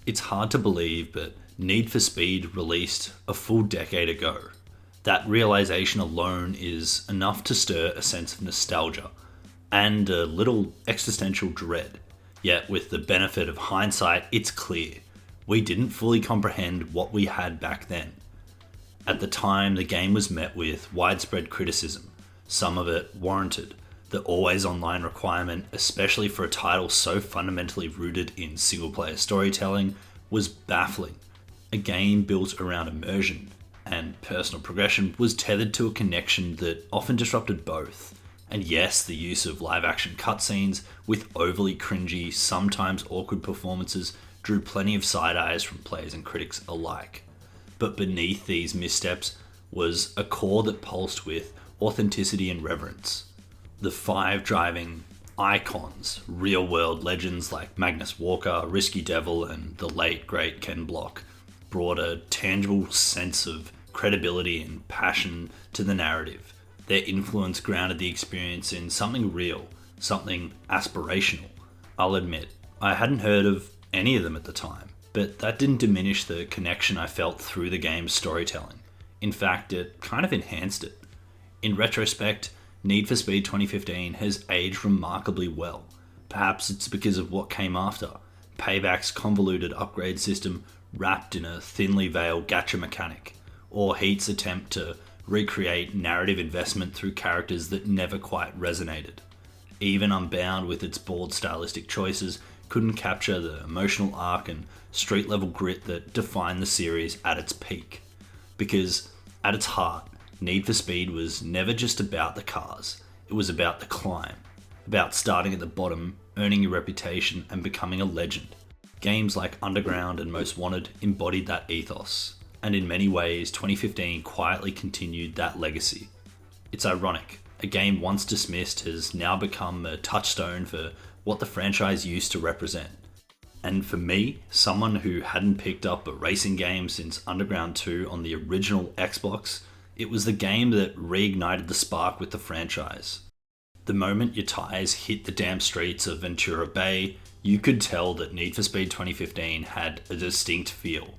It's hard to believe, but Need for Speed released a full decade ago. That realization alone is enough to stir a sense of nostalgia and a little existential dread. Yet, with the benefit of hindsight, it's clear we didn't fully comprehend what we had back then. At the time, the game was met with widespread criticism, some of it warranted. The always online requirement, especially for a title so fundamentally rooted in single player storytelling, was baffling. A game built around immersion and personal progression was tethered to a connection that often disrupted both. And yes, the use of live action cutscenes with overly cringy, sometimes awkward performances drew plenty of side eyes from players and critics alike. But beneath these missteps was a core that pulsed with authenticity and reverence. The 5 driving icons, real-world legends like Magnus Walker, Risky Devil, and the late great Ken Block, brought a tangible sense of credibility and passion to the narrative. Their influence grounded the experience in something real, something aspirational. I'll admit, I hadn't heard of any of them at the time, but that didn't diminish the connection I felt through the game's storytelling. In fact, it kind of enhanced it. In retrospect, Need for Speed 2015 has aged remarkably well. Perhaps it's because of what came after. Payback's convoluted upgrade system wrapped in a thinly veiled gacha mechanic, or Heat's attempt to recreate narrative investment through characters that never quite resonated. Even Unbound, with its bold stylistic choices, couldn't capture the emotional arc and street-level grit that defined the series at its peak. Because, at its heart, Need for Speed was never just about the cars. It was about the climb. About starting at the bottom, earning your reputation, and becoming a legend. Games like Underground and Most Wanted embodied that ethos. And in many ways, 2015 quietly continued that legacy. It's ironic. A game once dismissed has now become a touchstone for what the franchise used to represent. And for me, someone who hadn't picked up a racing game since Underground 2 on the original Xbox, it was the game that reignited the spark with the franchise. The moment your tires hit the damn streets of Ventura Bay, you could tell that Need for Speed 2015 had a distinct feel.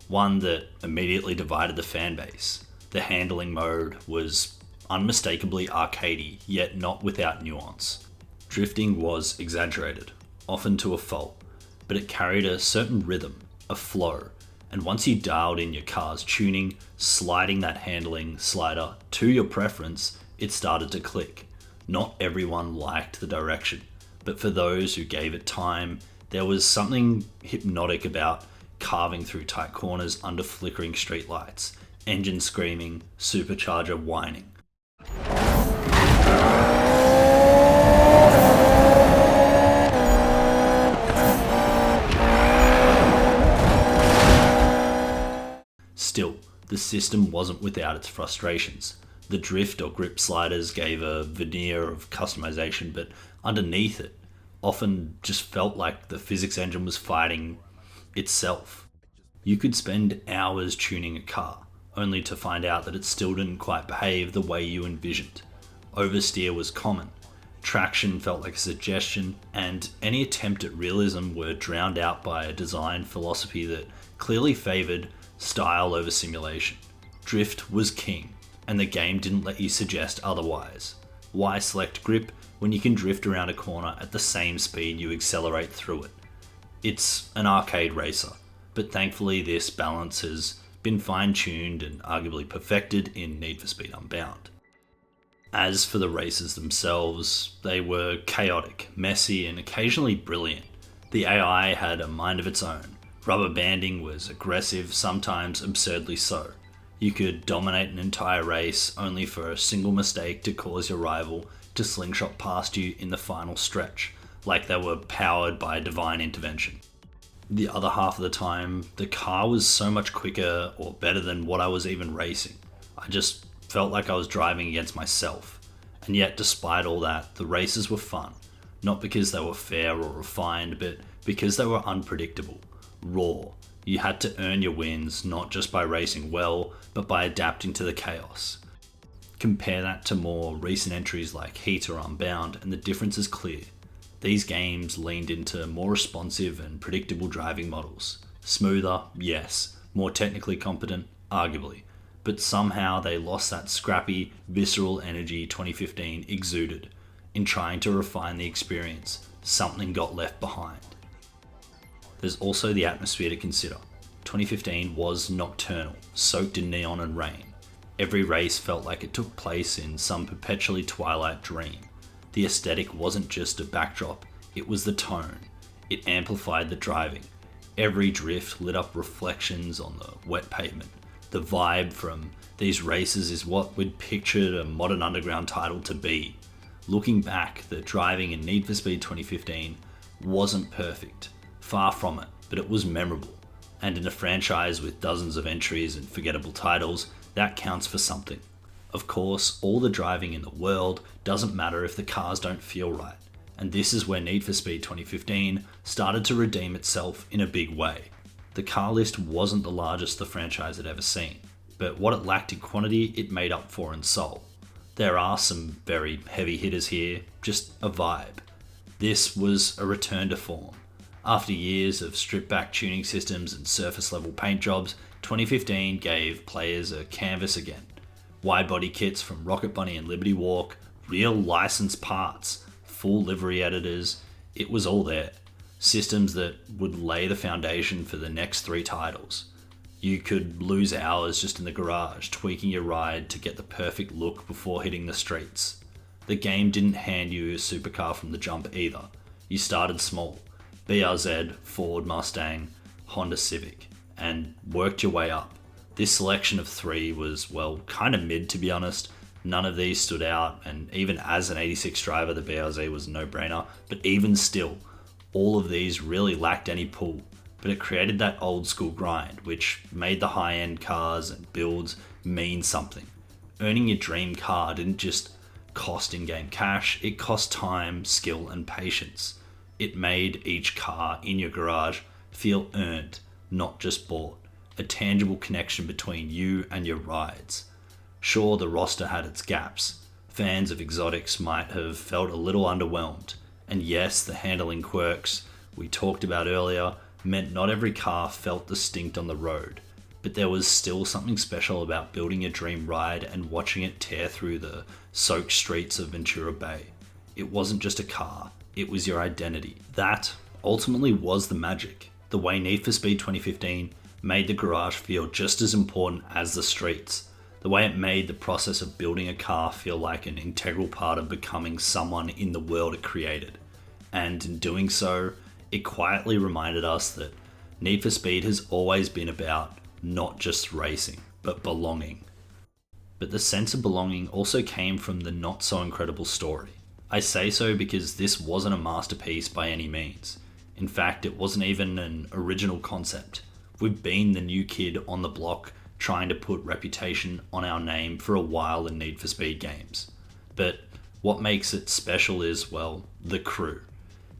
One that immediately divided the fanbase. The handling mode was unmistakably arcadey, yet not without nuance. Drifting was exaggerated, often to a fault, but it carried a certain rhythm, a flow, and once you dialed in your car's tuning, sliding that handling slider to your preference, it started to click. Not everyone liked the direction, but for those who gave it time, there was something hypnotic about carving through tight corners under flickering streetlights, engine screaming, supercharger whining. Still, the system wasn't without its frustrations. The drift or grip sliders gave a veneer of customization, but underneath it, often just felt like the physics engine was fighting itself. You could spend hours tuning a car, only to find out that it still didn't quite behave the way you envisioned. Oversteer was common. Traction felt like a suggestion, and any attempt at realism were drowned out by a design philosophy that clearly favoured style over simulation. Drift was king, and the game didn't let you suggest otherwise. Why select grip when you can drift around a corner at the same speed you accelerate through it? It's an arcade racer, but thankfully this balance has been fine-tuned and arguably perfected in Need for Speed Unbound. As for the races themselves, they were chaotic, messy, and occasionally brilliant. The AI had a mind of its own. Rubber banding was aggressive, sometimes absurdly so. You could dominate an entire race only for a single mistake to cause your rival to slingshot past you in the final stretch, like they were powered by divine intervention. The other half of the time, the car was so much quicker or better than what I was even racing. I just felt like I was driving against myself. And yet, despite all that, the races were fun. Not because they were fair or refined, but because they were unpredictable. Raw. You had to earn your wins, not just by racing well, but by adapting to the chaos. Compare that to more recent entries like Heat or Unbound, and the difference is clear. These games leaned into more responsive and predictable driving models. Smoother, yes. More technically competent, arguably. But somehow they lost that scrappy, visceral energy 2015 exuded. In trying to refine the experience, something got left behind. There's also the atmosphere to consider. 2015 was nocturnal, soaked in neon and rain. Every race felt like it took place in some perpetually twilight dream. The aesthetic wasn't just a backdrop, it was the tone. It amplified the driving. Every drift lit up reflections on the wet pavement. The vibe from these races is what we'd pictured a modern underground title to be. Looking back, the driving in Need for Speed 2015 wasn't perfect. Far from it, but it was memorable. And in a franchise with dozens of entries and forgettable titles, that counts for something. Of course, all the driving in the world doesn't matter if the cars don't feel right. And this is where Need for Speed 2015 started to redeem itself in a big way. The car list wasn't the largest the franchise had ever seen, but what it lacked in quantity, it made up for in soul. There are some very heavy hitters here, just a vibe. This was a return to form. After years of stripped-back tuning systems and surface-level paint jobs, 2015 gave players a canvas again. Wide-body kits from Rocket Bunny and Liberty Walk, real licensed parts, full livery editors, it was all there. Systems that would lay the foundation for the next 3 titles. You could lose hours just in the garage, tweaking your ride to get the perfect look before hitting the streets. The game didn't hand you a supercar from the jump either. You started small. BRZ, Ford Mustang, Honda Civic, and worked your way up. This selection of 3 was, well, kind of mid to be honest. None of these stood out, and even as an 86 driver, the BRZ was a no-brainer, but even still, all of these really lacked any pull, but it created that old school grind, which made the high-end cars and builds mean something. Earning your dream car didn't just cost in-game cash, it cost time, skill, and patience. It made each car in your garage feel earned, not just bought. A tangible connection between you and your rides. Sure, the roster had its gaps. Fans of exotics might have felt a little underwhelmed. And yes, the handling quirks we talked about earlier meant not every car felt distinct on the road. But there was still something special about building a dream ride and watching it tear through the soaked streets of Ventura Bay. It wasn't just a car. It was your identity. That ultimately was the magic. The way Need for Speed 2015 made the garage feel just as important as the streets. The way it made the process of building a car feel like an integral part of becoming someone in the world it created. And in doing so, it quietly reminded us that Need for Speed has always been about not just racing, but belonging. But the sense of belonging also came from the not so incredible story. I say so because this wasn't a masterpiece by any means. In fact, it wasn't even an original concept. We've been the new kid on the block trying to put reputation on our name for a while in Need for Speed games. But what makes it special is, well, the crew.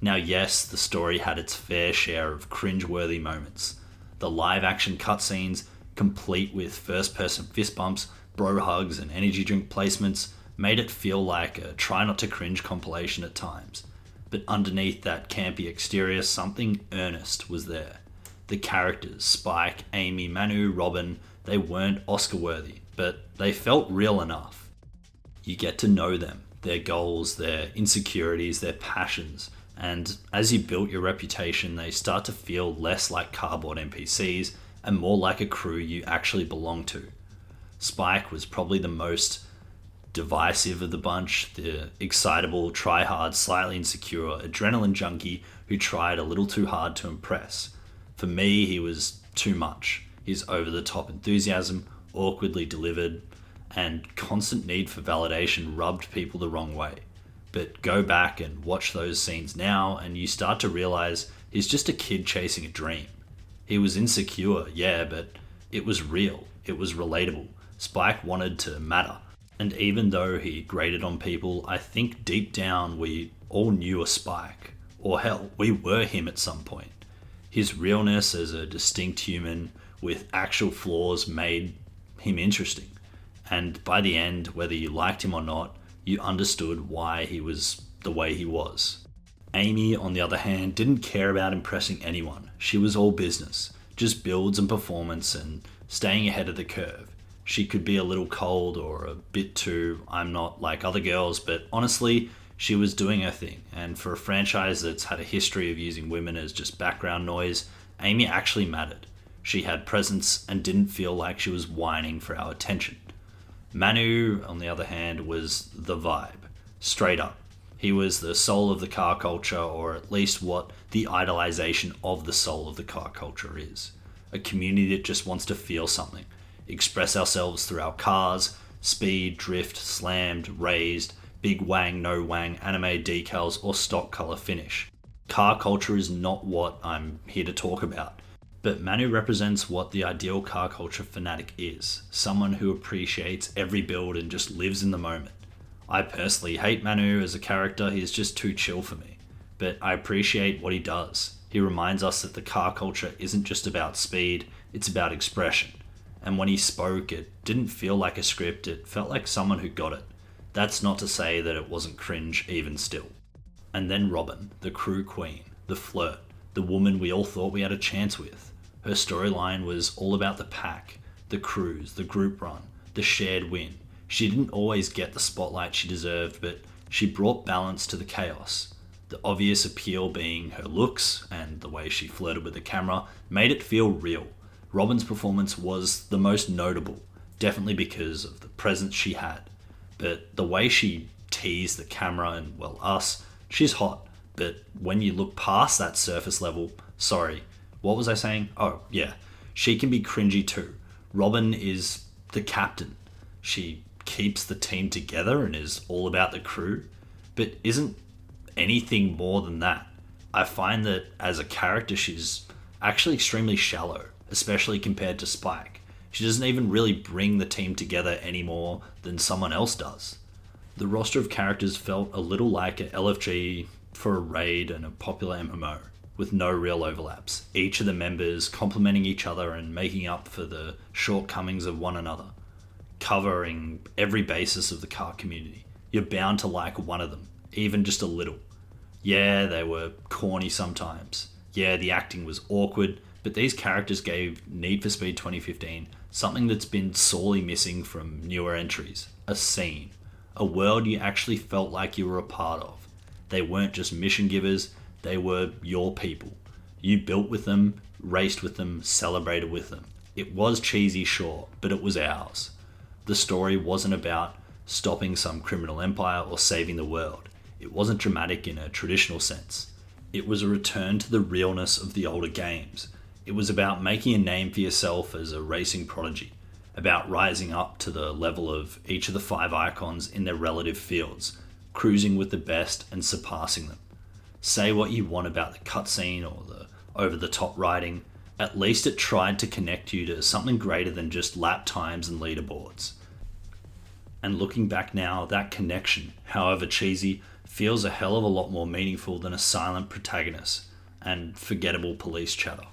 Now yes, the story had its fair share of cringe-worthy moments. The live-action cutscenes, complete with first-person fist bumps, bro hugs, and energy drink placements, made it feel like a try not to cringe compilation at times. But underneath that campy exterior, something earnest was there. The characters, Spike, Amy, Manu, Robin, they weren't Oscar-worthy, but they felt real enough. You get to know them, their goals, their insecurities, their passions, and as you built your reputation, they start to feel less like cardboard NPCs and more like a crew you actually belong to. Spike was probably the most divisive of the bunch, the excitable, try-hard, slightly insecure, adrenaline junkie who tried a little too hard to impress. For me, he was too much. His over-the-top enthusiasm, awkwardly delivered, and constant need for validation rubbed people the wrong way. But go back and watch those scenes now and you start to realize he's just a kid chasing a dream. He was insecure, yeah, but it was real. It was relatable. Spike wanted to matter. And even though he grated on people, I think deep down we all knew a Spike. Or hell, we were him at some point. His realness as a distinct human with actual flaws made him interesting. And by the end, whether you liked him or not, you understood why he was the way he was. Amy, on the other hand, didn't care about impressing anyone. She was all business. just builds and performance and staying ahead of the curve. She could be a little cold or a bit too, I'm not like other girls, but honestly, she was doing her thing. And for a franchise that's had a history of using women as just background noise, Amy actually mattered. She had presence and didn't feel like she was whining for our attention. Manu, on the other hand, was the vibe. Straight up. He was the soul of the car culture, or at least what the idolization of the soul of the car culture is. A community that just wants to feel something, express ourselves through our cars, speed, drift, slammed, raised, big wang, no wang, anime decals, or stock color finish. Car culture is not what I'm here to talk about, but Manu represents what the ideal car culture fanatic is, someone who appreciates every build and just lives in the moment. I personally hate Manu as a character, he's just too chill for me, but I appreciate what he does. He reminds us that the car culture isn't just about speed, it's about expression. And when he spoke, it didn't feel like a script, it felt like someone who got it. That's not to say that it wasn't cringe even still. And then Robin, the crew queen, the flirt, the woman we all thought we had a chance with. Her storyline was all about the pack, the cruise, the group run, the shared win. She didn't always get the spotlight she deserved, but she brought balance to the chaos. The obvious appeal being her looks and the way she flirted with the camera made it feel real. Robin's performance was the most notable, definitely because of the presence she had. But the way she teased the camera and, well, us, she's hot. But when you look past that surface level, sorry, what was I saying? Oh, yeah, she can be cringy too. Robin is the captain. She keeps the team together and is all about the crew, but isn't anything more than that. I find that as a character, she's actually extremely shallow, especially compared to Spike. She doesn't even really bring the team together any more than someone else does. The roster of characters felt a little like a LFG for a raid and a popular MMO, with no real overlaps, each of the members complementing each other and making up for the shortcomings of one another, covering every basis of the car community. You're bound to like one of them, even just a little. Yeah, they were corny sometimes. Yeah, the acting was awkward, but these characters gave Need for Speed 2015 something that's been sorely missing from newer entries. A scene. A world you actually felt like you were a part of. They weren't just mission givers, they were your people. You built with them, raced with them, celebrated with them. It was cheesy, sure, but it was ours. The story wasn't about stopping some criminal empire or saving the world. It wasn't dramatic in a traditional sense. It was a return to the realness of the older games. It was about making a name for yourself as a racing prodigy, about rising up to the level of each of the 5 icons in their relative fields, cruising with the best and surpassing them. Say what you want about the cutscene or the over-the-top writing, at least it tried to connect you to something greater than just lap times and leaderboards. And looking back now, that connection, however cheesy, feels a hell of a lot more meaningful than a silent protagonist and forgettable police chatter.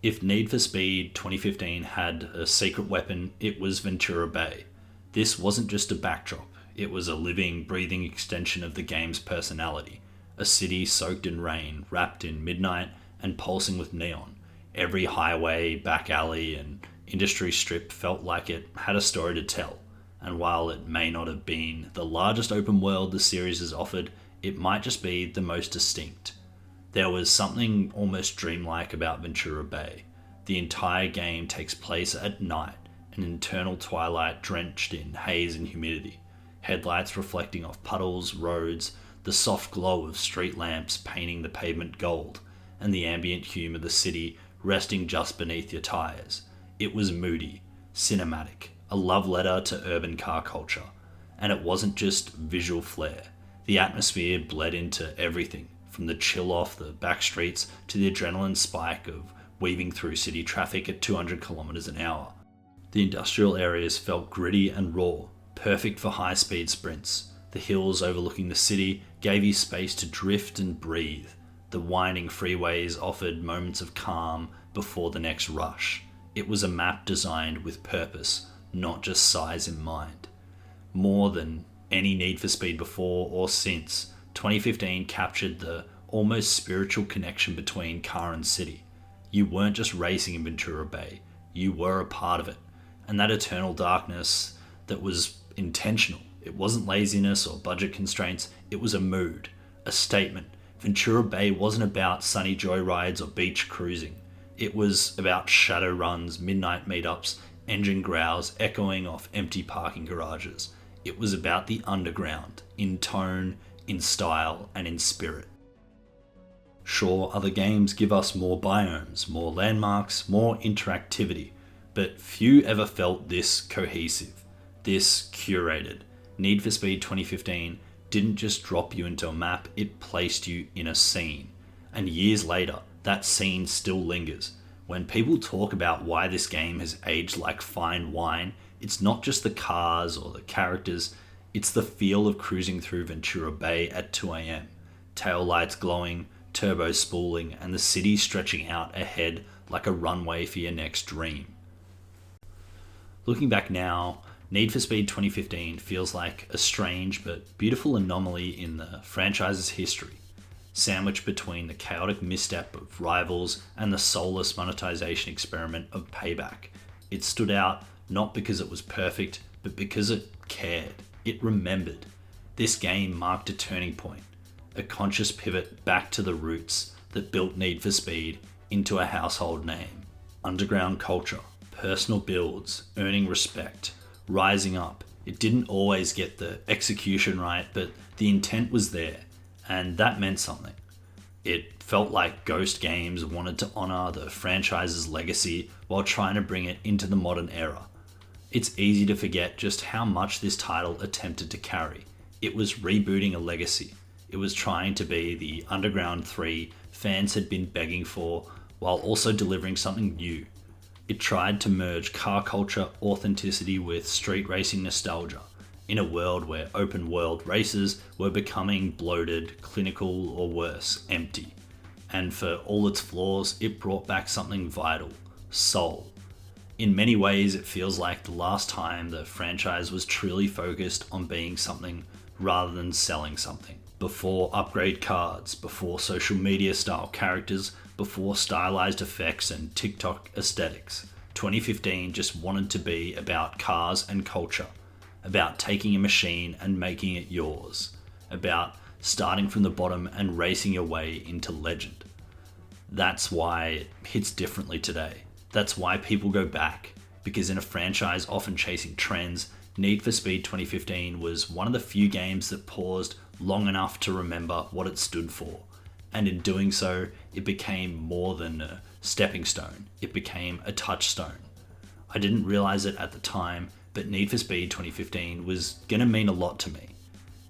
If Need for Speed 2015 had a secret weapon, it was Ventura Bay. This wasn't just a backdrop, it was a living, breathing extension of the game's personality. A city soaked in rain, wrapped in midnight, and pulsing with neon. Every highway, back alley, and industry strip felt like it had a story to tell. And while it may not have been the largest open world the series has offered, it might just be the most distinct. There was something almost dreamlike about Ventura Bay. The entire game takes place at night, an eternal twilight drenched in haze and humidity. Headlights reflecting off puddles, roads, the soft glow of street lamps painting the pavement gold, and the ambient hume of the city resting just beneath your tires. It was moody, cinematic, a love letter to urban car culture. And it wasn't just visual flair. The atmosphere bled into everything, from the chill off the back streets to the adrenaline spike of weaving through city traffic at 200 kilometers an hour. The industrial areas felt gritty and raw, perfect for high-speed sprints. The hills overlooking the city gave you space to drift and breathe. The winding freeways offered moments of calm before the next rush. It was a map designed with purpose, not just size in mind. More than any Need for Speed before or since, 2015 captured the almost spiritual connection between car and city. You weren't just racing in Ventura Bay, you were a part of it. And that eternal darkness that was intentional. It wasn't laziness or budget constraints, it was a mood, a statement. Ventura Bay wasn't about sunny joyrides or beach cruising. It was about shadow runs, midnight meetups, engine growls echoing off empty parking garages. It was about the underground, in tone, in style, and in spirit. Sure, other games give us more biomes, more landmarks, more interactivity, but few ever felt this cohesive, this curated. Need for Speed 2015 didn't just drop you into a map, it placed you in a scene. And years later, that scene still lingers. When people talk about why this game has aged like fine wine, it's not just the cars or the characters, it's the feel of cruising through Ventura Bay at 2 a.m. Taillights glowing, turbo spooling, and the city stretching out ahead like a runway for your next dream. Looking back now, Need for Speed 2015 feels like a strange but beautiful anomaly in the franchise's history, sandwiched between the chaotic misstep of Rivals and the soulless monetization experiment of Payback. It stood out not because it was perfect, but because it cared. It remembered. This game marked a turning point, a conscious pivot back to the roots that built Need for Speed into a household name. Underground culture, personal builds, earning respect, rising up. It didn't always get the execution right, but the intent was there, and that meant something. It felt like Ghost Games wanted to honor the franchise's legacy while trying to bring it into the modern era. It's easy to forget just how much this title attempted to carry. It was rebooting a legacy. It was trying to be the Underground 3 fans had been begging for, while also delivering something new. It tried to merge car culture authenticity with street racing nostalgia, in a world where open world races were becoming bloated, clinical, or worse, empty. And for all its flaws, it brought back something vital, soul. In many ways, it feels like the last time the franchise was truly focused on being something rather than selling something. Before upgrade cards, before social media style characters, before stylized effects and TikTok aesthetics, 2015 just wanted to be about cars and culture, about taking a machine and making it yours, about starting from the bottom and racing your way into legend. That's why it hits differently today. That's why people go back, because in a franchise often chasing trends, Need for Speed 2015 was one of the few games that paused long enough to remember what it stood for. And in doing so, it became more than a stepping stone. It became a touchstone. I didn't realize it at the time, but Need for Speed 2015 was going to mean a lot to me.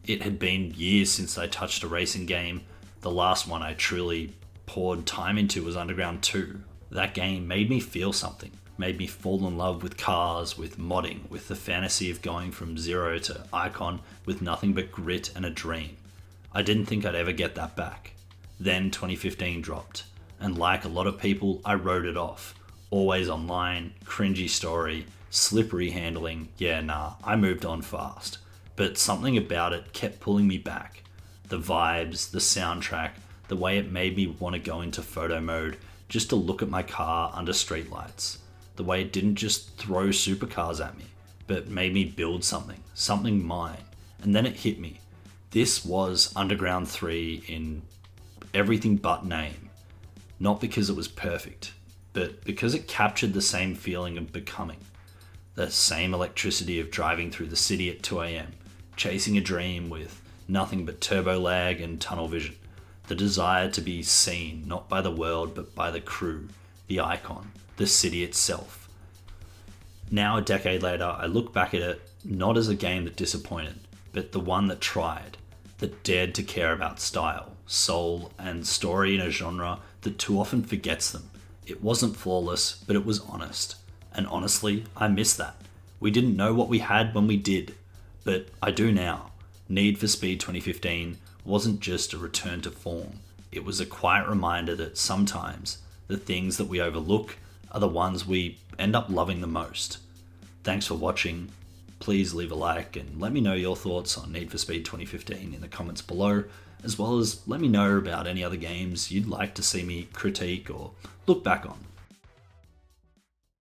It had been years since I touched a racing game. The last one I truly poured time into was Underground 2. That game made me feel something, made me fall in love with cars, with modding, with the fantasy of going from zero to icon with nothing but grit and a dream. I didn't think I'd ever get that back. Then 2015 dropped, and like a lot of people, I wrote it off. Always online, cringy story, slippery handling, I moved on fast. But something about it kept pulling me back. The vibes, the soundtrack, the way it made me want to go into photo mode just to look at my car under streetlights. The way it didn't just throw supercars at me, but made me build something mine. And then it hit me. This was Underground 3 in everything but name. Not because it was perfect, but because it captured the same feeling of becoming. The same electricity of driving through the city at 2 a.m, chasing a dream with nothing but turbo lag and tunnel vision. The desire to be seen, not by the world, but by the crew, the icon, the city itself. Now, a decade later, I look back at it not as a game that disappointed, but the one that tried, that dared to care about style, soul, and story in a genre that too often forgets them. It wasn't flawless, but it was honest. And honestly, I miss that. We didn't know what we had when we did, but I do now. Need for Speed 2015 wasn't just a return to form. It was a quiet reminder that sometimes the things that we overlook are the ones we end up loving the most. Thanks for watching. Please leave a like and let me know your thoughts on Need for Speed 2015 in the comments below. as well as let me know about any other games you'd like to see me critique or look back on.